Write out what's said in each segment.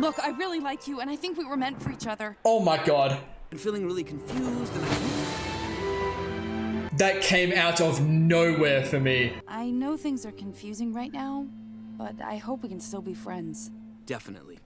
Look, I really like you, and I think we were meant for each other. Oh my god. I'm feeling really confused, and That came out of nowhere for me. I know things are confusing right now, but I hope we can still be friends. definitely.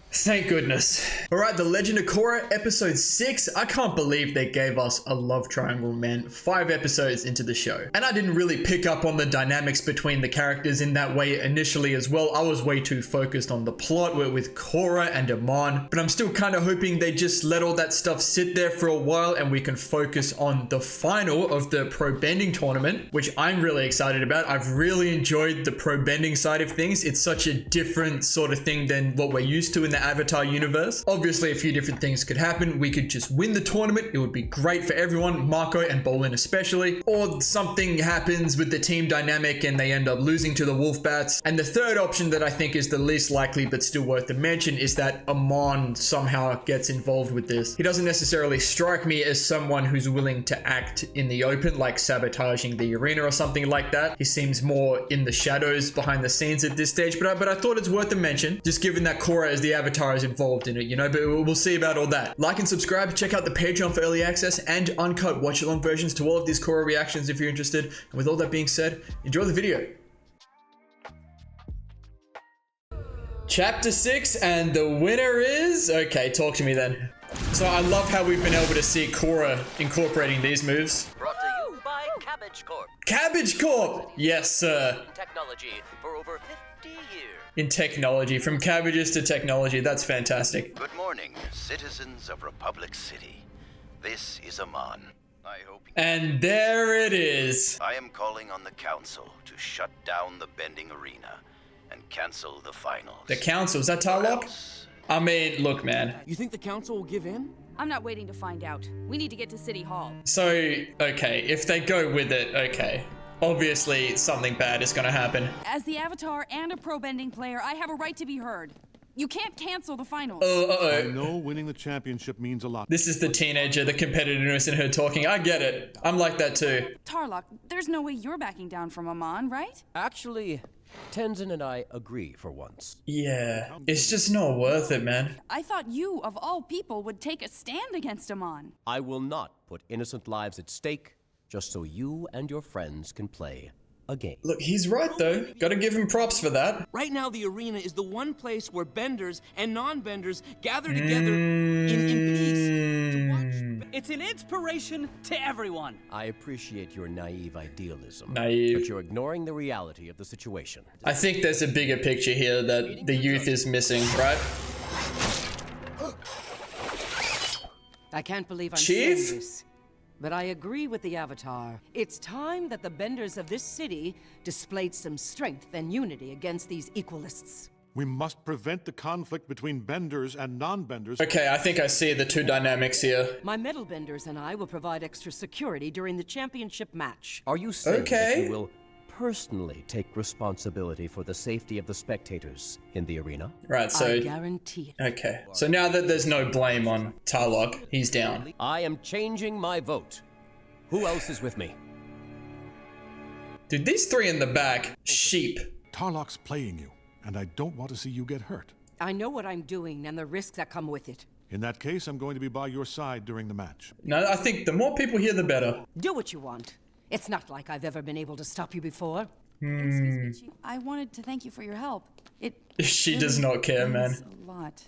Thank goodness. Alright, The Legend of Korra, episode 6. I can't believe they gave us a love triangle, man. 5 episodes into the show. And I didn't really pick up on the dynamics between the characters in that way initially as well. I was way too focused on the plot with Korra and AMON. But I'm still kind of hoping they just let all that stuff sit there for a while and we can focus on the final of the pro bending tournament, which I'm really excited about. I've really enjoyed the pro bending side of things. It's such a different sort of thing than what we're used to in the Avatar universe. Obviously, a few different things could happen. We could just win the tournament. It would be great for everyone, Marco and Bolin especially. Or something happens with the team dynamic and they end up losing to the Wolfbats. And the third option that I think is the least likely but still worth the mention is that AMON somehow gets involved with this. He doesn't necessarily strike me as someone who's willing to act in the open, like sabotaging the arena or something like that. He seems more in the shadows behind the scenes at this stage, but I thought it's worth a mention, just given that Korra as the Avatar is involved in it, you know, but we'll see about all that. Like and subscribe, check out the Patreon for early access and uncut watch-along versions to all of these Korra reactions if you're interested. And with all that being said, enjoy the video. Chapter 6, and the winner is... Okay, talk to me then. So I love how we've been able to see Korra incorporating these moves. Brought to you by Cabbage Corp. Cabbage Corp! Yes, sir. Technology for over 50 years. In technology, from cabbages to technology, that's fantastic. Good morning, citizens of Republic City. This is AMON. I hope And there it is. I am calling on the council to shut down the bending arena and cancel the finals. The council, is that Or Tarlok? else- I mean, look, man. You think the council will give in? I'm not waiting to find out. We need to get to City Hall. So, okay, if they go with it, okay. Obviously, something bad is gonna happen. As the Avatar and a pro bending player, I have a right to be heard. You can't cancel the finals. I Uh-oh. know winning the championship means a lot. This is the teenager, the competitiveness in her talking. I get it. I'm like that too. Tarlok, there's no way you're backing down from AMON, right? Actually, Tenzin and I agree for once. Yeah, it's just not worth it, man. I thought you, of all people, would take a stand against AMON. I will not put innocent lives at stake just so you and your friends can play a game. Look, he's right though. Gotta give him props for that. Right now, the arena is the one place where benders and non-benders gather together in peace to watch. It's an inspiration to everyone. I appreciate your naive idealism, Naive. but you're ignoring the reality of the situation. I think there's a bigger picture here that the youth is missing, right? I can't believe I'm Chief? saying this, but I agree with the Avatar. It's time that the benders of this city displayed some strength and unity against these equalists. We must prevent the conflict between benders and non-benders. Okay, I think I see the two dynamics here. My metal benders and I will provide extra security during the championship match. Are you saying that Okay. you will personally take responsibility for the safety of the spectators in the arena? Right, I so... guarantee it. Okay, so now that there's no blame on Tarlok, he's down. I am changing my vote. Who else is with me? Dude, these three in the back, sheep. Tarlok's playing you, and I don't want to see you get hurt. I know what I'm doing and the risks that come with it. In that case, I'm going to be by your side during the match. No, I think the more people hear, the better. Do what you want. It's not like I've ever been able to stop you before. Excuse me, Chief. I wanted to thank you for your help. It She does not care, man. means a lot.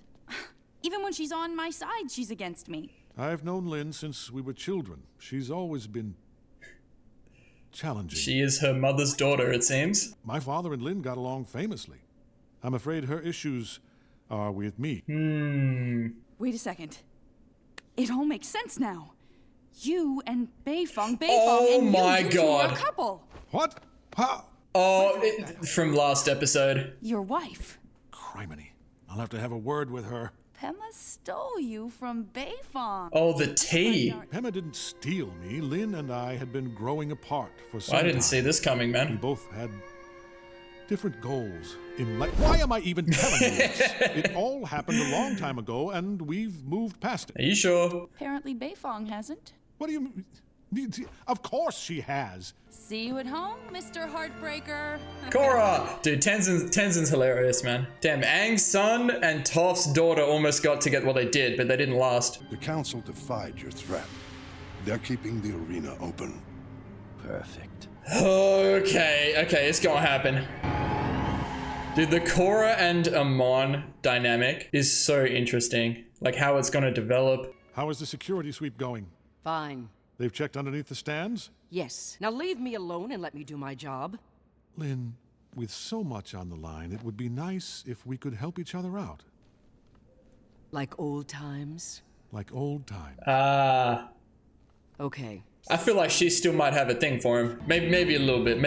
Even when she's on my side, she's against me. I've known Lynn since we were children. She's always been challenging. She is her mother's daughter, it seems. My father and Lynn got along famously. I'm afraid her issues are with me. Wait a second. It all makes sense now. You and Beifong, Oh and my you two are a God. couple. What? How? Oh, from last episode. Your wife. Criminy. I'll have to have a word with her. Pema stole you from Beifong. Oh, the tea. Pema didn't steal me. Lynn and I had been growing apart for some I didn't time. see this coming, We man. both had different goals in life. Why am I even telling you this? It all happened a long time ago, and we've moved past Are it. you sure? Apparently Beifong hasn't. What do you mean? Of course she has. See you at home, Mr. Heartbreaker. Korra! Dude, Tenzin's hilarious, man. Damn, Aang's son and Toph's daughter almost got to get what they did, but they didn't last. The council defied your threat. They're keeping the arena open. Perfect. Okay, it's gonna happen. Dude, the Korra and AMON dynamic is so interesting. Like how it's gonna develop. How is the security sweep going? Fine. They've checked underneath the stands? Yes. Now leave me alone and let me do my job. Lynn, with so much on the line, it would be nice if we could help each other out. Like old times? Like old times. Okay. I feel like she still might have a thing for him. Maybe a little bit,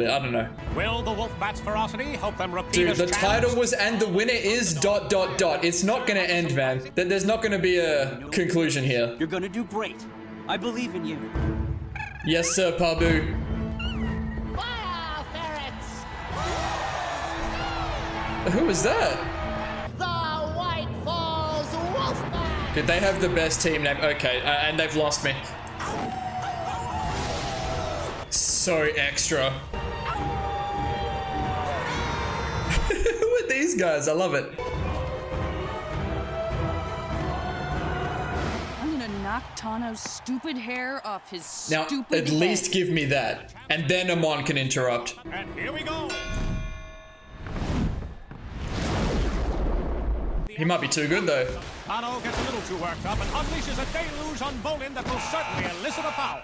I don't know. Will the Wolfbat's ferocity help them repeat Dude, his the chant? title was "And the winner is ... It's not gonna end, man. There's not gonna be a conclusion here. You're gonna do great. I believe in you. Yes, sir, Pabu. Fire ferrets! Who was that? The White Falls Wolfman! Did they have the best team name? Okay, and they've lost me. So extra. Who are these guys? I love it. I'm gonna knock Tano's stupid hair off his Now, stupid at least head. give me that. And then Amon can interrupt. And here we go. He might be too good, though. Tano gets a little too worked up and unleashes a deluge on Bolin that will certainly elicit a foul.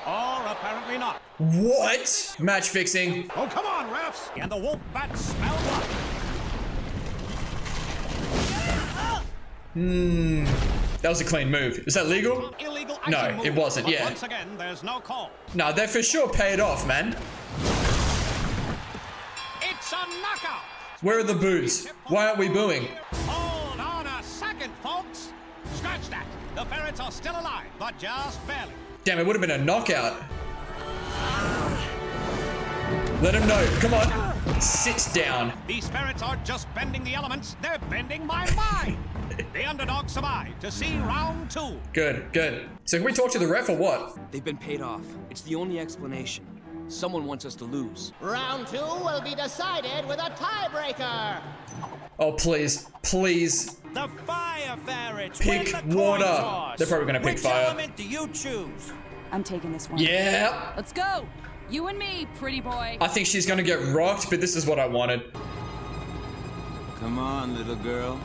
Or apparently not. What? Match fixing. Oh, come on, refs! And the Wolfbat smell blood. That was a clean move. Is that legal? Illegal No, icing move, it wasn't, but yeah. once again, there's no call. No, they for sure paid off, man. It's a knockout! Where are the boos? Why aren't we booing? Hold on a second, folks. Scratch that. The ferrets are still alive, but just barely. Damn, it would have been a knockout. Let him know. Come on. Sit down. These ferrets aren't just bending the elements, they're bending my mind. The underdog survived to see round 2. Good, good. So can we talk to the ref or what? They've been paid off. It's the only explanation. Someone wants us to lose. Round 2 will be decided with a tiebreaker. Oh, please. Please. The fire ferrets Pick win the water. coin toss. They're probably gonna pick Which fire. element do you choose? I'm taking this one. Yeah. Let's go. You and me, pretty boy. I think she's gonna get rocked, but this is what I wanted. Come on, little girl.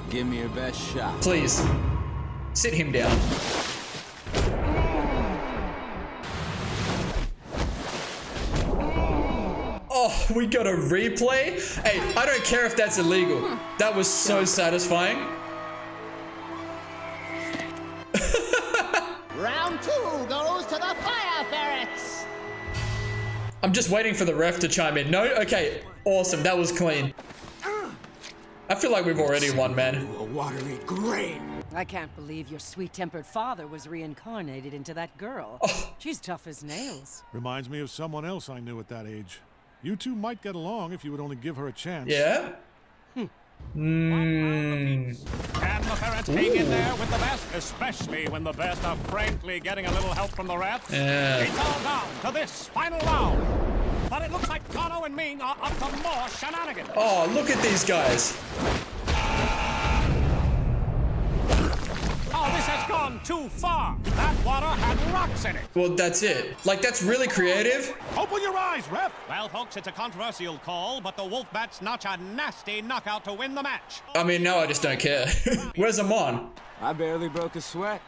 Give me your best shot. Please. Sit him down. Oh, we got a replay? Hey, I don't care if that's illegal. That was so satisfying. Round 2 goes to the fire ferrets. I'm just waiting for the ref to chime in. No? Okay, awesome. That was clean. I feel like we've already won, man. A watery grave. I can't believe your sweet-tempered father was reincarnated into that girl. She's tough as nails. Reminds me of someone else I knew at that age. You two might get along if you would only give her a chance. Yeah? Can the ferrets hang in there with the best? Especially when the best are frankly getting a little help from the refs. Yeah. It's all down to this final round. But it looks like Tano and Ming are up to more shenanigans. Oh, look at these guys. Oh, this has gone too far. That water had rocks in it. Well, that's it. Like, that's really creative. Open your eyes, ref! Well, folks, it's a controversial call, but the Wolfbats notch a nasty knockout to win the match. I mean, now I just don't care. Where's Amon? I barely broke a sweat.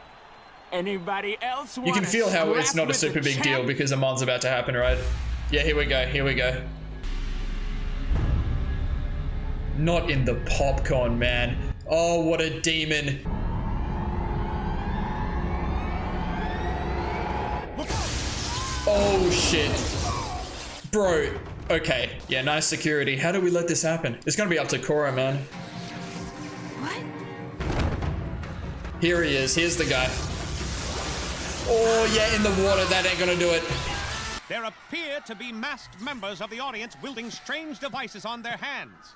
Anybody else want You can feel how it's not a super big deal because Amon's about to happen, right? Yeah, here we go, here we go. Not in the popcorn, man. Oh, what a demon. Oh, shit. Bro, okay. Yeah, nice security. How do we let this happen? It's gonna be up to Korra, man. What? Here he is. Here's the guy. Oh, yeah, in the water. That ain't gonna do it. There appear to be masked members of the audience wielding strange devices on their hands.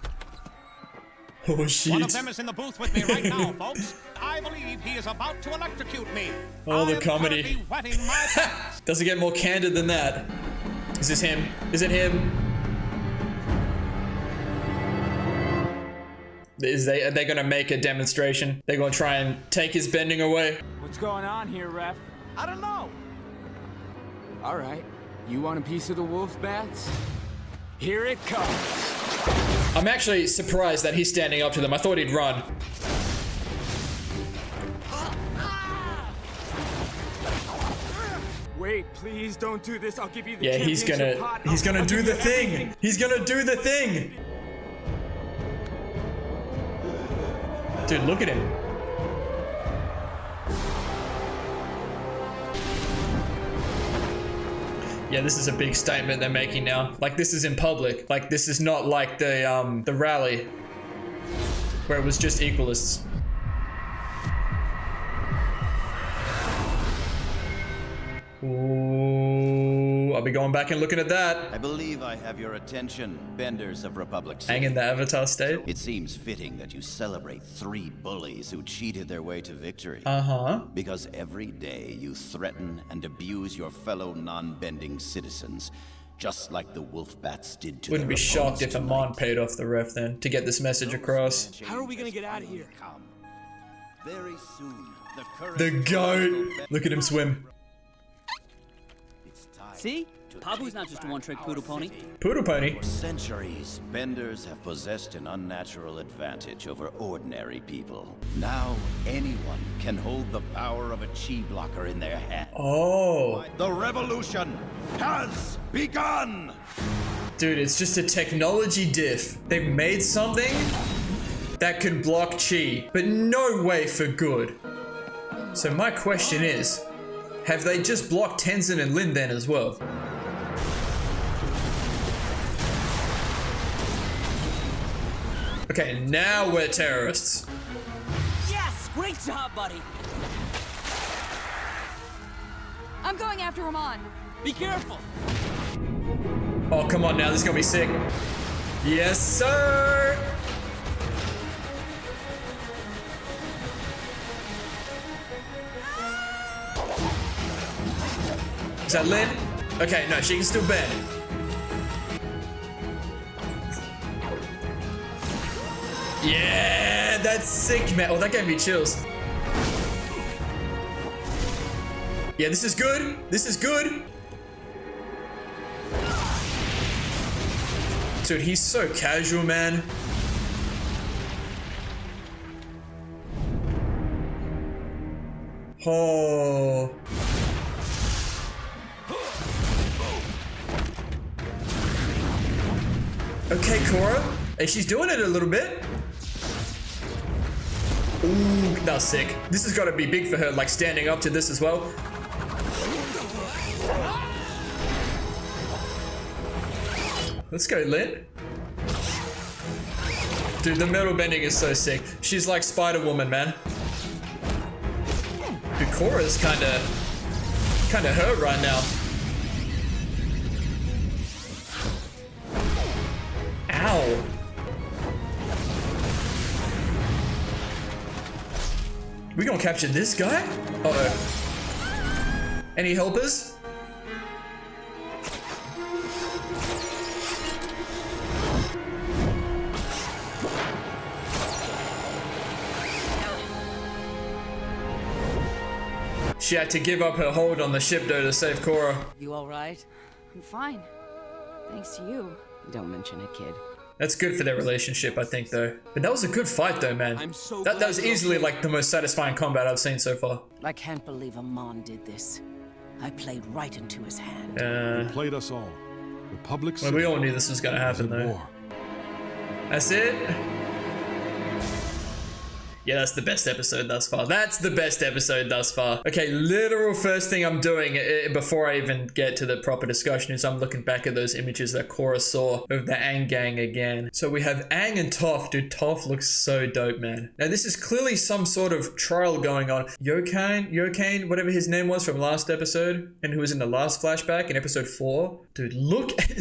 One shit. of them is in the booth with me right now, folks. I believe he is about to electrocute me. Oh, the I am comedy. currently wetting my pants. Doesn't get more candid than that. Is this him? Is it him? Are they gonna make a demonstration? They're gonna try and take his bending away? What's going on here, Ref? I don't know. All right. You want a piece of the wolf bats? Here it comes. I'm actually surprised that he's standing up to them. I thought he'd run. Wait, please don't do this. I'll give you the Yeah, he's gonna do the thing. He's gonna do the thing. Dude, look at him. Yeah, this is a big statement they're making now. Like, this is in public. Like, this is not like the rally where it was just equalists. Ooh, I'll be going back and looking at that. I believe I have your attention, Benders of Republic City. Hang in the Avatar state. It seems fitting that you celebrate 3 bullies who cheated their way to victory. Uh-huh. Because every day you threaten and abuse your fellow non-bending citizens, just like the wolf bats did to Wouldn't their be shocked if opponents AMON paid off the ref then to get this message across. How are we gonna get out of here? Very soon, The goat. Look at him swim. See? Pabu's not just a one-trick poodle pony. Poodle pony. For centuries, Benders have possessed an unnatural advantage over ordinary people. Now, anyone can hold the power of a chi blocker in their hand. Oh. The revolution has begun! Dude, it's just a technology diff. They've made something that can block chi, but no way for good. So my question is, have they just blocked Tenzin and Lin then as well? Okay, now we're terrorists. Yes! Great job, buddy! I'm going after Amon. Be careful! Oh, come on now, this is gonna be sick. Yes, sir! Is that Lin? Okay, no, she can still bend. Yeah, that's sick, man. Oh, that gave me chills. Yeah, this is good. This is good. Dude, he's so casual, man. Oh. Okay, Korra. Hey, she's doing it a little bit. Ooh, that was sick. This has got to be big for her, like standing up to this as well. Let's go, Lin. Dude, the metal bending is so sick. She's like Spider-Woman, man. Dude, Korra's kinda hurt right now. Ow. We gonna capture this guy? Uh-oh. Any helpers? She had to give up her hold on the ship though to save Korra. You all right? I'm fine. Thanks to you. Don't mention it, kid. That's good for their relationship, I think, though. But that was a good fight, though, man. I'm so that was easily like the most satisfying combat I've seen so far. I can't believe Amon did this. I played right into his hand. He played us all. Republic Well, we all knew this was gonna happen, though. war. That's it. Yeah, that's the best episode thus far. That's the best episode thus far. Okay, literal first thing I'm doing before I even get to the proper discussion is I'm looking back at those images that Korra saw of the Aang gang again. So we have Aang and Toph. Dude, Toph looks so dope, man. Now this is clearly some sort of trial going on. Yokane, whatever his name was from last episode, and who was in the last flashback in episode 4. Dude, look at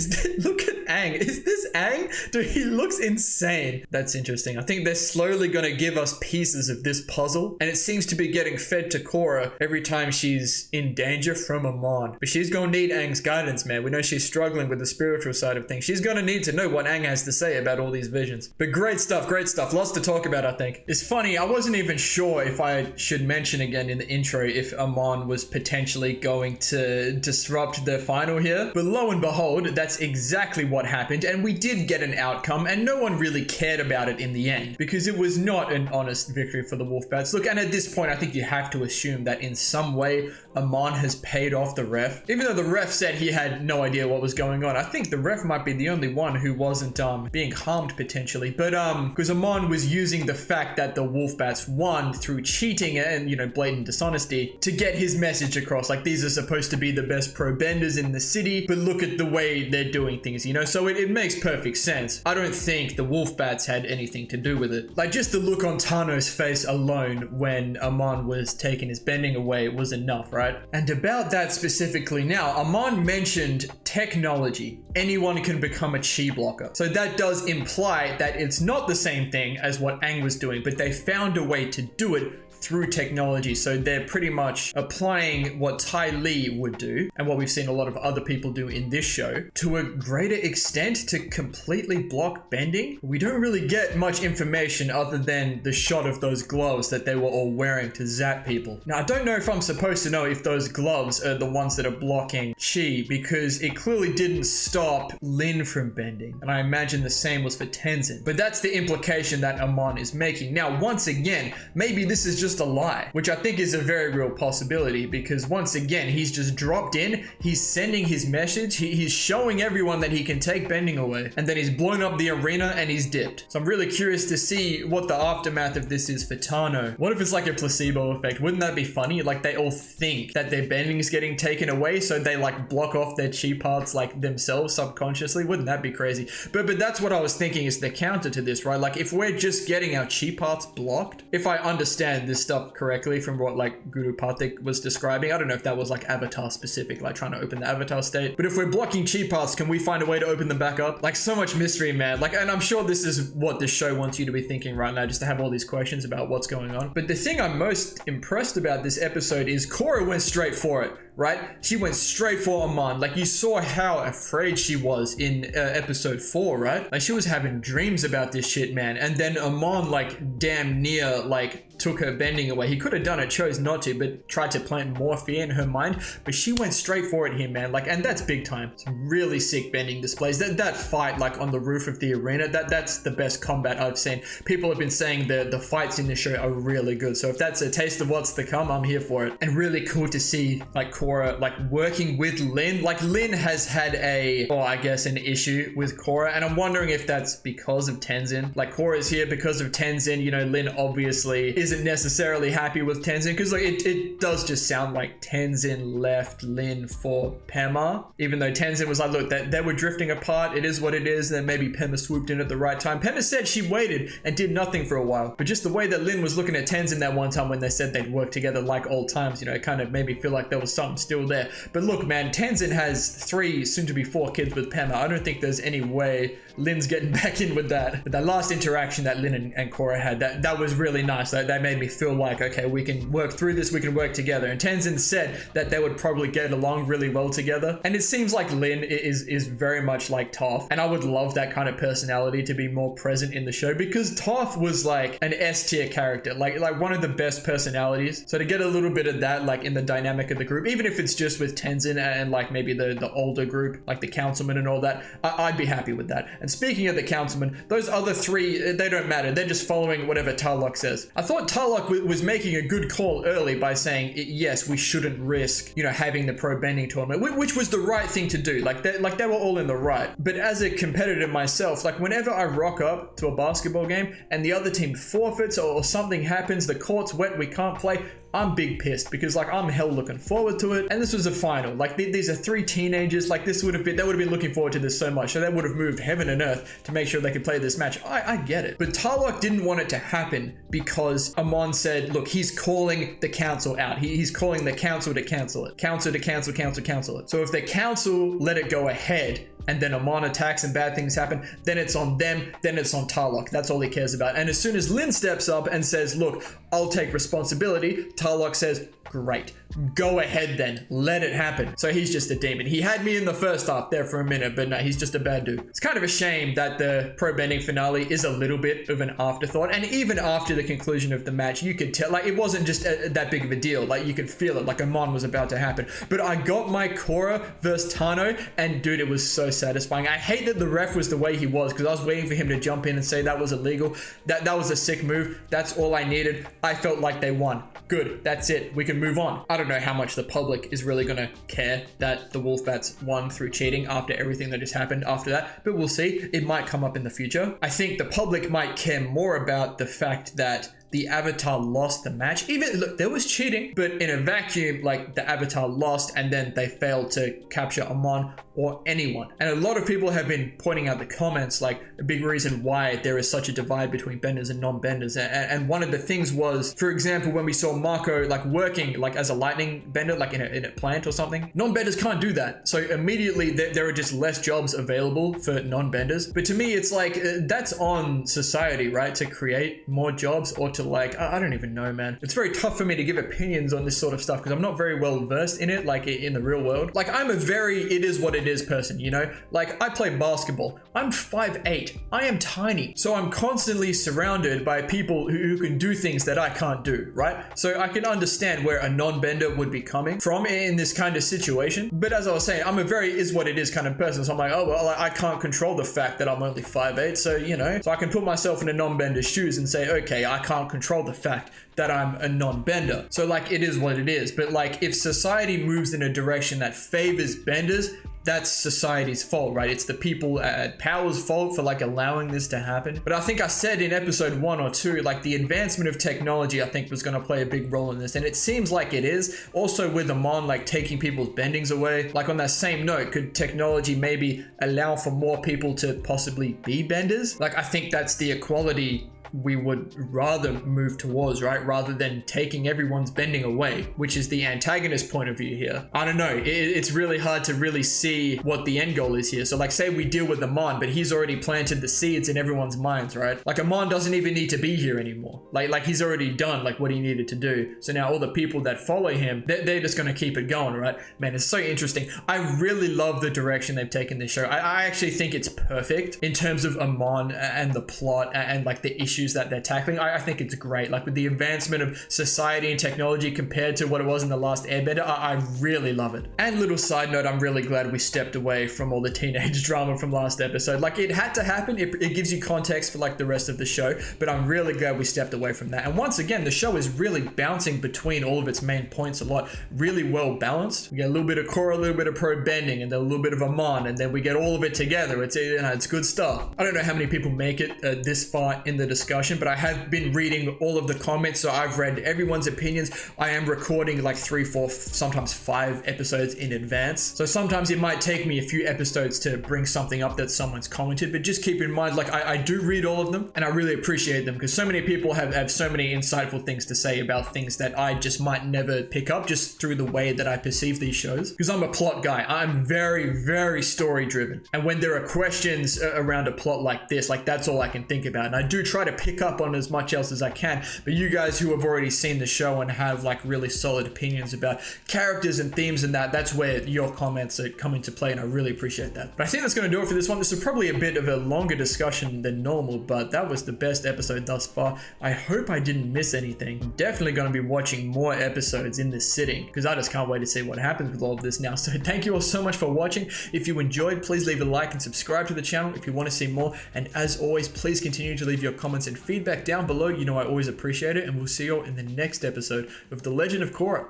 Aang. Is this Aang? Dude, he looks insane. That's interesting. I think they're slowly going to give us pieces of this puzzle, and it seems to be getting fed to Korra every time she's in danger from Amon. But she's going to need Aang's guidance, man. We know she's struggling with the spiritual side of things. She's going to need to know what Aang has to say about all these visions. But great stuff, great stuff. Lots to talk about, I think. It's funny, I wasn't even sure if I should mention again in the intro if Amon was potentially going to disrupt the final here. But lo and behold, that's exactly what happened, and we did get an outcome, and no one really cared about it in the end, because it was not an honest victory for the Wolfbats. Look, and at this point, I think you have to assume that in some way, Amon has paid off the ref. Even though the ref said he had no idea what was going on, I think the ref might be the only one who wasn't being harmed potentially. But because Amon was using the fact that the Wolfbats won through cheating and, you know, blatant dishonesty to get his message across. Like, these are supposed to be the best pro-benders in the city, but look at the way they're doing things, you know? So it makes perfect sense. I don't think the Wolfbats had anything to do with it. Like, just the look on Tano's face alone when Amon was taking his bending away was enough, right? And about that specifically now, Amon mentioned technology. Anyone can become a chi blocker. So that does imply that it's not the same thing as what Aang was doing, but they found a way to do it through technology. So they're pretty much applying what Ty Lee would do and what we've seen a lot of other people do in this show to a greater extent to completely block bending. We don't really get much information other than the shot of those gloves that they were all wearing to zap people. Now, I don't know if I'm supposed to know if those gloves are the ones that are blocking chi, because it clearly didn't stop Lin from bending. And I imagine the same was for Tenzin. But that's the implication that Amon is making. Now, once again, maybe this is just a lie, which I think is a very real possibility, because once again, he's just dropped in, he's sending his message, he's showing everyone that he can take bending away, and then he's blown up the arena and he's dipped. So I'm really curious to see what the aftermath of this is for Tano. What if it's like a placebo effect? Wouldn't that be funny? Like, they all think that their bending is getting taken away, so they like block off their chi parts like themselves subconsciously. Wouldn't that be crazy? But that's what I was thinking is the counter to this, right? Like, if we're just getting our chi parts blocked, if I understand this stuff correctly from what like Guru Pathik was describing, I don't know if that was like Avatar specific, like trying to open the Avatar state, but if we're blocking chi paths, can we find a way to open them back up? Like, so much mystery, man. Like, and I'm sure this is what the show wants you to be thinking right now, just to have all these questions about what's going on. But the thing I'm most impressed about this episode is Korra went straight for it. Right? She went straight for Amon. Like, you saw how afraid she was in episode 4, right? Like, she was having dreams about this shit, man. And then Amon, like, damn near, like, took her bending away. He could have done it, chose not to, but tried to plant more fear in her mind. But she went straight for it here, man. Like, and that's big time. Some really sick bending displays. That fight, like, on the roof of the arena, that's the best combat I've seen. People have been saying the fights in the show are really good. So if that's a taste of what's to come, I'm here for it. And really cool to see, like, Korra, like, working with Lin. Like, Lin has had an issue with Korra, and I'm wondering if that's because of Tenzin. Like, Korra's here because of Tenzin. You know, Lin obviously isn't necessarily happy with Tenzin, because like it does just sound like Tenzin left Lin for Pema, even though Tenzin was like, look, they were drifting apart, it is what it is. Then maybe Pema swooped in at the right time. Pema said she waited and did nothing for a while, but just the way that Lin was looking at Tenzin that one time when they said they'd work together like old times, you know, it kind of made me feel like there was something still there. But look, man, Tenzin has 3, soon to be 4 kids with Pema. I don't think there's any way Lin's getting back in with that. But that last interaction that Lin and Korra had, that was really nice. That made me feel like, okay, we can work through this, we can work together. And Tenzin said that they would probably get along really well together. And it seems like Lin is very much like Toph. And I would love that kind of personality to be more present in the show, because Toph was like an S tier character, like one of the best personalities. So to get a little bit of that, like in the dynamic of the group, even if it's just with Tenzin and like maybe the older group, like the councilman and all that, I'd be happy with that. And speaking of the councilman, those other 3, they don't matter. They're just following whatever Tarlok says. I thought Tarlok was making a good call early by saying, yes, we shouldn't risk, you know, having the pro bending tournament, which was the right thing to do. Like they were all in the right. But as a competitor myself, like whenever I rock up to a basketball game and the other team forfeits or something happens, the court's wet, we can't play, I'm big pissed, because like I'm hell looking forward to it. And this was a final. Like these are 3 teenagers. Like they would have been looking forward to this so much. So they would have moved heaven and earth to make sure they could play this match. I get it. But Tarlok didn't want it to happen because Amon said, look, he's calling the council out. He's calling the council to cancel it. Council to cancel it. So if the council let it go ahead, and then Amon attacks and bad things happen, then it's on them, then it's on Tarlok. That's all he cares about. And as soon as Lin steps up and says, look, I'll take responsibility, Tarlok says, great, go ahead then, let it happen. So he's just a demon. He had me in the first half there for a minute, but no, he's just a bad dude. It's kind of a shame that the pro bending finale is a little bit of an afterthought, and even after the conclusion of the match, you could tell, like, it wasn't just that big of a deal. Like, you could feel it, like Amon was about to happen. But I got my Korra versus Tano, and dude, it was so satisfying. I hate that the ref was the way he was, because I was waiting for him to jump in and say that was illegal. That was a sick move. That's all I needed. I felt like they won. Good, that's it. We can move on. I don't know how much the public is really gonna care that the Wolfbats won through cheating after everything that just happened after that, but we'll see. It might come up in the future. I think the public might care more about the fact that the Avatar lost the match. Even, look, there was cheating, but in a vacuum, like, the Avatar lost and then they failed to capture Amon or anyone. And a lot of people have been pointing out the comments, like, a big reason why there is such a divide between benders and non-benders. And one of the things was, for example, when we saw Marco, like, working, like, as a lightning bender, like in a plant or something, non-benders can't do that. So immediately there are just less jobs available for non-benders. But to me, it's like, that's on society, right? To create more jobs or to, like, I don't even know, man. It's very tough for me to give opinions on this sort of stuff because I'm not very well versed in it, like in the real world. Like, I'm a very it is what it is person, you know? Like, I play basketball. I'm 5'8". I am tiny. So I'm constantly surrounded by people who can do things that I can't do, right? So I can understand where a non-bender would be coming from in this kind of situation. But as I was saying, I'm a very is what it is kind of person. So I'm like, oh, well, I can't control the fact that I'm only 5'8". So, you know, so I can put myself in a non-bender's shoes and say, okay, I can't control the fact that I'm a non-bender. So, like, it is what it is. But, like, if society moves in a direction that favors benders, that's society's fault, right? It's the people at power's fault for, like, allowing this to happen. But I think I said in episode 1 or 2, like, the advancement of technology, I think, was going to play a big role in this. And it seems like it is. Also with Amon, like, taking people's bendings away. Like, on that same note, could technology maybe allow for more people to possibly be benders? Like, I think that's the equality we would rather move towards, right? Rather than taking everyone's bending away, which is the antagonist point of view here. I don't know. It's really hard to really see what the end goal is here. So, like, say we deal with Amon, but he's already planted the seeds in everyone's minds, right? Like, Amon doesn't even need to be here anymore. Like he's already done, like, what he needed to do. So now all the people that follow him, they're just going to keep it going, right? Man, it's so interesting. I really love the direction they've taken this show. I actually think it's perfect in terms of Amon and the plot and like the issues that they're tackling. I think it's great. Like, with the advancement of society and technology compared to what it was in the last Airbender, I really love it. And little side note, I'm really glad we stepped away from all the teenage drama from last episode. Like, it had to happen. It gives you context for, like, the rest of the show, but I'm really glad we stepped away from that. And once again, the show is really bouncing between all of its main points a lot. Really well balanced. We get a little bit of Korra, a little bit of pro bending, and then a little bit of Amon, and then we get all of it together. It's good stuff. I don't know how many people make it this far in the discussion, but I have been reading all of the comments, so I've read everyone's opinions. I am recording like 3, 4, sometimes 5 episodes in advance, so sometimes it might take me a few episodes to bring something up that someone's commented, but just keep in mind, like, I do read all of them, and I really appreciate them, because so many people have so many insightful things to say about things that I just might never pick up just through the way that I perceive these shows, because I'm a plot guy. I'm very, very story driven, and when there are questions around a plot like this, like, that's all I can think about, and I do try to pick up on as much else as I can. But you guys who have already seen the show and have like really solid opinions about characters and themes and that's where your comments are coming to play, and I really appreciate that. But I think that's going to do it for this one. This is probably a bit of a longer discussion than normal, but that was the best episode thus far. I hope I didn't miss anything. I'm definitely going to be watching more episodes in this sitting, because I just can't wait to see what happens with all of this now. So thank you all so much for watching. If you enjoyed, please leave a like and subscribe to the channel if you want to see more. And as always, please continue to leave your comments and feedback down below. You know I always appreciate it, and we'll see you all in the next episode of The Legend of Korra.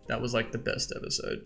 That was like the best episode.